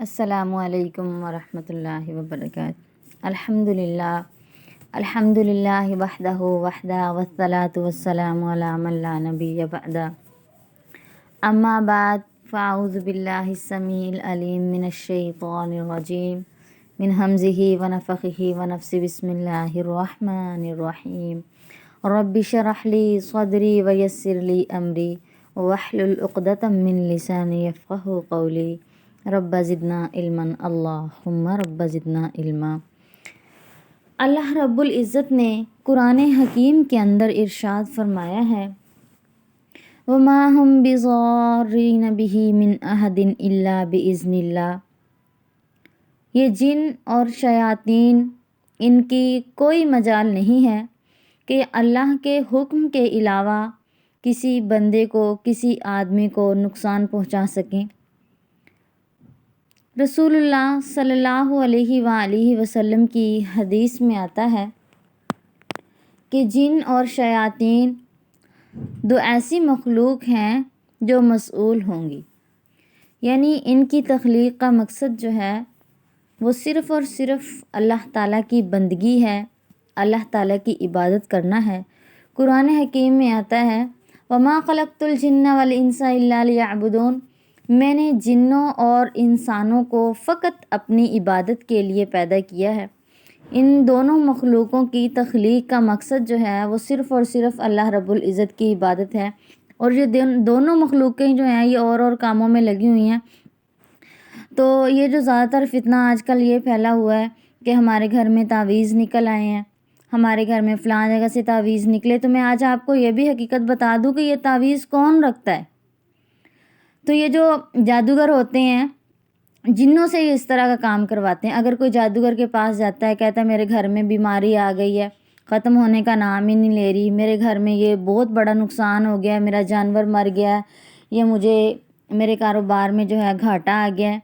السلام علیکم ورحمۃ اللہ وبرکاتہ۔ الحمدللہ وحدہ والصلاۃ والسلام علی من لا نبی بعدہ، اما بعد فاعوذ باللہ السمیع العلیم من الشیطان الرجیم من ہمزہ ونفخہ ونفثہ، بسم اللہ الرحمن الرحیم۔ رب اشرح لی صدری ویسر لی امری واحلل عقدۃ من لسانی یفقہوا قولی، رب زدنا علما، اللہم رب زدنا علما۔ اللہ رب العزت نے قرآن حکیم کے اندر ارشاد فرمایا ہے، وما ہم بضارین بہ من احد الا باذن اللہ۔ یہ جن اور شیاطین، ان کی کوئی مجال نہیں ہے کہ اللہ کے حکم کے علاوہ کسی بندے کو، کسی آدمی کو نقصان پہنچا سکیں۔ رسول اللہ صلی اللہ علیہ وآلہ وسلم کی حدیث میں آتا ہے کہ جن اور شیاطین دو ایسی مخلوق ہیں جو مسئول ہوں گی، یعنی ان کی تخلیق کا مقصد جو ہے وہ صرف اور صرف اللہ تعالیٰ کی بندگی ہے، اللہ تعالیٰ کی عبادت کرنا ہے۔ قرآن حکیم میں آتا ہے، وما خلقت الجن والانس الا لیعبدون، میں نے جنوں اور انسانوں کو فقط اپنی عبادت کے لیے پیدا کیا ہے۔ ان دونوں مخلوقوں کی تخلیق کا مقصد جو ہے وہ صرف اور صرف اللہ رب العزت کی عبادت ہے، اور یہ دونوں مخلوقیں جو ہیں یہ اور کاموں میں لگی ہوئی ہیں۔ تو یہ جو زیادہ تر فتنہ آج کل یہ پھیلا ہوا ہے کہ ہمارے گھر میں تعویذ نکل آئے ہیں، ہمارے گھر میں فلاں جگہ سے تعویذ نکلے، تو میں آج آپ کو یہ بھی حقیقت بتا دوں کہ یہ تعویذ کون رکھتا ہے۔ تو یہ جو جادوگر ہوتے ہیں، جنوں سے یہ اس طرح کا کام کرواتے ہیں۔ اگر کوئی جادوگر کے پاس جاتا ہے، کہتا ہے میرے گھر میں بیماری آ گئی ہے، ختم ہونے کا نام ہی نہیں لے رہی، میرے گھر میں یہ بہت بڑا نقصان ہو گیا ہے، میرا جانور مر گیا ہے، یا مجھے میرے کاروبار میں جو ہے گھاٹا آ گیا ہے،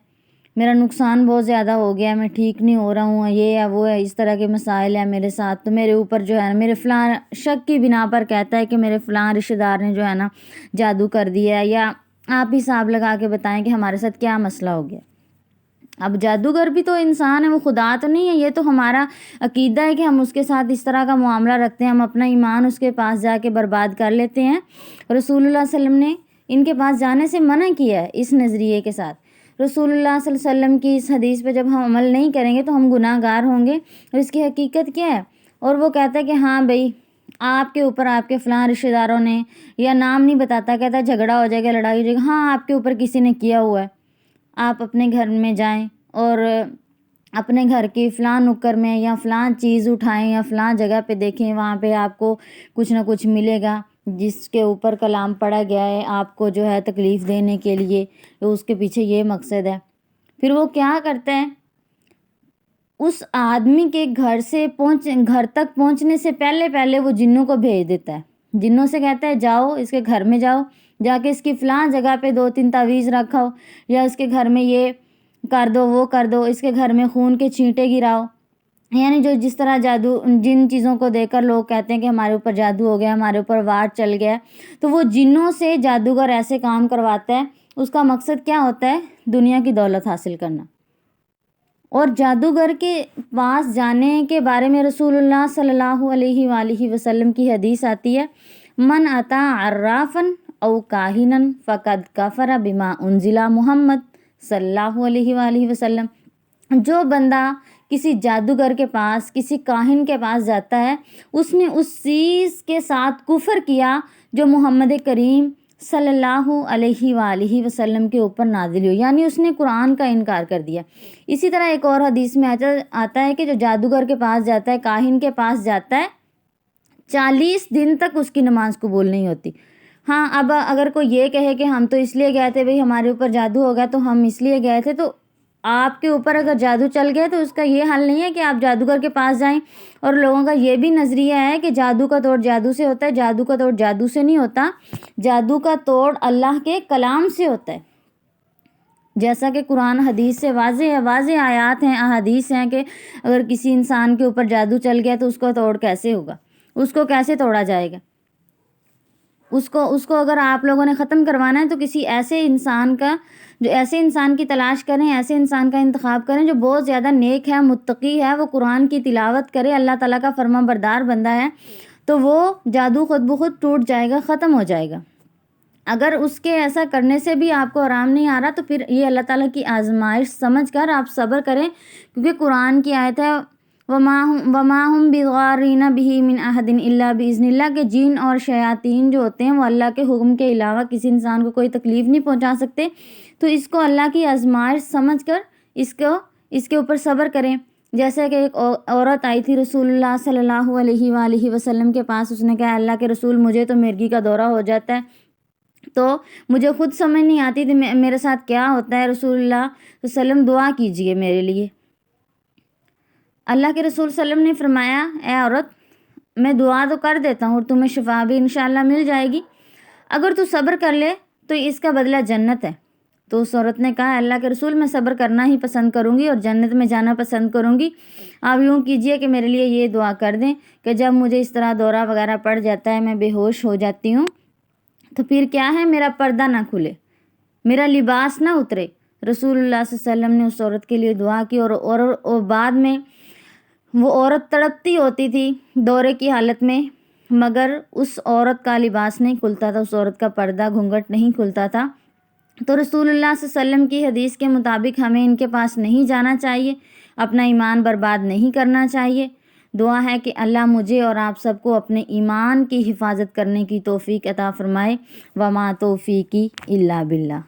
میرا نقصان بہت زیادہ ہو گیا ہے، میں ٹھیک نہیں ہو رہا ہوں، یہ ہے وہ ہے، اس طرح کے مسائل ہیں میرے ساتھ، تو میرے اوپر جو ہے میرے فلاں شک کی بنا پر کہتا ہے کہ میرے فلاں رشتہ دار نے جو ہے نا جادو کر دیا ہے، یا آپ حساب لگا کے بتائیں کہ ہمارے ساتھ کیا مسئلہ ہو گیا۔ اب جادوگر بھی تو انسان ہے، وہ خدا تو نہیں ہے۔ یہ تو ہمارا عقیدہ ہے کہ ہم اس کے ساتھ اس طرح کا معاملہ رکھتے ہیں، ہم اپنا ایمان اس کے پاس جا کے برباد کر لیتے ہیں۔ رسول اللہ صلی اللہ علیہ وسلم نے ان کے پاس جانے سے منع کیا ہے اس نظریے کے ساتھ۔ رسول اللہ صلی اللہ علیہ وسلم کی اس حدیث پہ جب ہم عمل نہیں کریں گے تو ہم گناہ گار ہوں گے، اور اس کی حقیقت کیا ہے؟ اور وہ کہتا ہے کہ ہاں بھائی آپ کے اوپر آپ کے فلاں رشتہ داروں نے، یا نام نہیں بتاتا، کہتا ہے جھگڑا ہو جائے گا، لڑائی ہو جائے گا، ہاں آپ کے اوپر کسی نے کیا ہوا ہے، آپ اپنے گھر میں جائیں اور اپنے گھر کی فلاں نکر میں یا فلاں چیز اٹھائیں یا فلاں جگہ پہ دیکھیں، وہاں پہ آپ کو کچھ نہ کچھ ملے گا جس کے اوپر کلام پڑھا گیا ہے آپ کو جو ہے تکلیف دینے کے لیے، تو اس کے پیچھے یہ مقصد ہے۔ پھر وہ کیا کرتا ہے، اس آدمی کے گھر تک پہنچنے سے پہلے وہ جنوں کو بھیج دیتا ہے، جنوں سے کہتا ہے جاؤ اس کے گھر میں، جاؤ جا کے اس کی فلاں جگہ پہ 2-3 تعویذ رکھاؤ، یا اس کے گھر میں یہ کر دو وہ کر دو، اس کے گھر میں خون کے چھینٹے گراؤ۔ یعنی جو جس طرح جادو، جن چیزوں کو دیکھ کر لوگ کہتے ہیں کہ ہمارے اوپر جادو ہو گیا، ہمارے اوپر وار چل گیا، تو وہ جنوں سے جادوگر ایسے کام کرواتا ہے۔ اس کا مقصد کیا ہوتا ہے؟ دنیا کی دولت حاصل کرنا۔ اور جادوگر کے پاس جانے کے بارے میں رسول اللہ صلی اللہ علیہ وآلہ وسلم کی حدیث آتی ہے، من اتی عرافا او کاہنا فقد کفر بما انزل محمد صلی اللہ علیہ وآلہ وسلم۔ جو بندہ کسی جادوگر کے پاس، کسی کاہن کے پاس جاتا ہے، اس نے اس چیز کے ساتھ کفر کیا جو محمد کریم صلی اللہ علیہ وآلہ وسلم کے اوپر نازل ہوئی، یعنی اس نے قرآن کا انکار کر دیا۔ اسی طرح ایک اور حدیث میں آتا ہے کہ جو جادوگر کے پاس جاتا ہے، کاہن کے پاس جاتا ہے، 40 دن تک اس کی نماز قبول نہیں ہوتی۔ ہاں اب اگر کوئی یہ کہے کہ ہم تو اس لیے گئے تھے بھئی ہمارے اوپر جادو ہو گیا تو ہم اس لیے گئے تھے، تو آپ کے اوپر اگر جادو چل گیا تو اس کا یہ حل نہیں ہے کہ آپ جادوگر کے پاس جائیں۔ اور لوگوں کا یہ بھی نظریہ ہے کہ جادو کا توڑ جادو سے ہوتا ہے، جادو کا توڑ جادو سے نہیں ہوتا، جادو کا توڑ اللہ کے کلام سے ہوتا ہے۔ جیسا کہ قرآن حدیث سے واضح آیات ہیں، احادیث ہیں کہ اگر کسی انسان کے اوپر جادو چل گیا تو اس کا توڑ کیسے ہوگا، اس کو کیسے توڑا جائے گا۔ اس کو اگر آپ لوگوں نے ختم کروانا ہے تو کسی ایسے انسان کی تلاش کریں، ایسے انسان کا انتخاب کریں جو بہت زیادہ نیک ہے، متقی ہے، وہ قرآن کی تلاوت کرے، اللہ تعالیٰ کا فرما بردار بندہ ہے، تو وہ جادو خود بخود ٹوٹ جائے گا، ختم ہو جائے گا۔ اگر اس کے ایسا کرنے سے بھی آپ کو آرام نہیں آ رہا تو پھر یہ اللہ تعالیٰ کی آزمائش سمجھ کر آپ صبر کریں، کیونکہ قرآن کی آیت ہے وَمَا هُمْ بِغَارِّينَ بِهِ مِنْ أَحَدٍ إِلَّا بِإِذْنِ اللَّهِ، کہ جن اور شیاطین جو ہوتے ہیں وہ اللہ کے حکم کے علاوہ کسی انسان کو کوئی تکلیف نہیں پہنچا سکتے، تو اس کو اللہ کی آزمائش سمجھ کر اس کے اوپر صبر کریں۔ جیسے کہ ایک عورت آئی تھی رسول اللہ صلی اللہ علیہ وآلہ وسلم کے پاس، اس نے کہا اللہ کے رسول مجھے تو مرگی کا دورہ ہو جاتا ہے، تو مجھے خود سمجھ نہیں آتی تھی میرے ساتھ کیا ہوتا ہے، رسول اللہ صلی اللہ علیہ وسلم دعا کیجئے میرے لیے۔ اللہ کے رسول صلی اللہ علیہ وسلم نے فرمایا اے عورت، میں دعا تو کر دیتا ہوں اور تمہیں شفا بھی انشاءاللہ مل جائے گی، اگر تو صبر کر لے تو اس کا بدلہ جنت ہے۔ تو اس عورت نے کہا اللہ کے رسول میں صبر کرنا ہی پسند کروں گی اور جنت میں جانا پسند کروں گی، آپ یوں کیجئے کہ میرے لیے یہ دعا کر دیں کہ جب مجھے اس طرح دورہ وغیرہ پڑ جاتا ہے، میں بے ہوش ہو جاتی ہوں، تو پھر کیا ہے، میرا پردہ نہ کھلے، میرا لباس نہ اترے۔ رسول اللہ صلی اللہ علیہ وسلم نے اس عورت کے لیے دعا کی اور بعد میں وہ عورت تڑپتی ہوتی تھی دورے کی حالت میں، مگر اس عورت کا لباس نہیں کھلتا تھا، اس عورت کا پردہ گھونگھٹ نہیں کھلتا تھا۔ تو رسول اللہ صلی اللہ علیہ وسلم کی حدیث کے مطابق ہمیں ان کے پاس نہیں جانا چاہیے، اپنا ایمان برباد نہیں کرنا چاہیے۔ دعا ہے کہ اللہ مجھے اور آپ سب کو اپنے ایمان کی حفاظت کرنے کی توفیق عطا فرمائے۔ وما توفیقی الا باللہ۔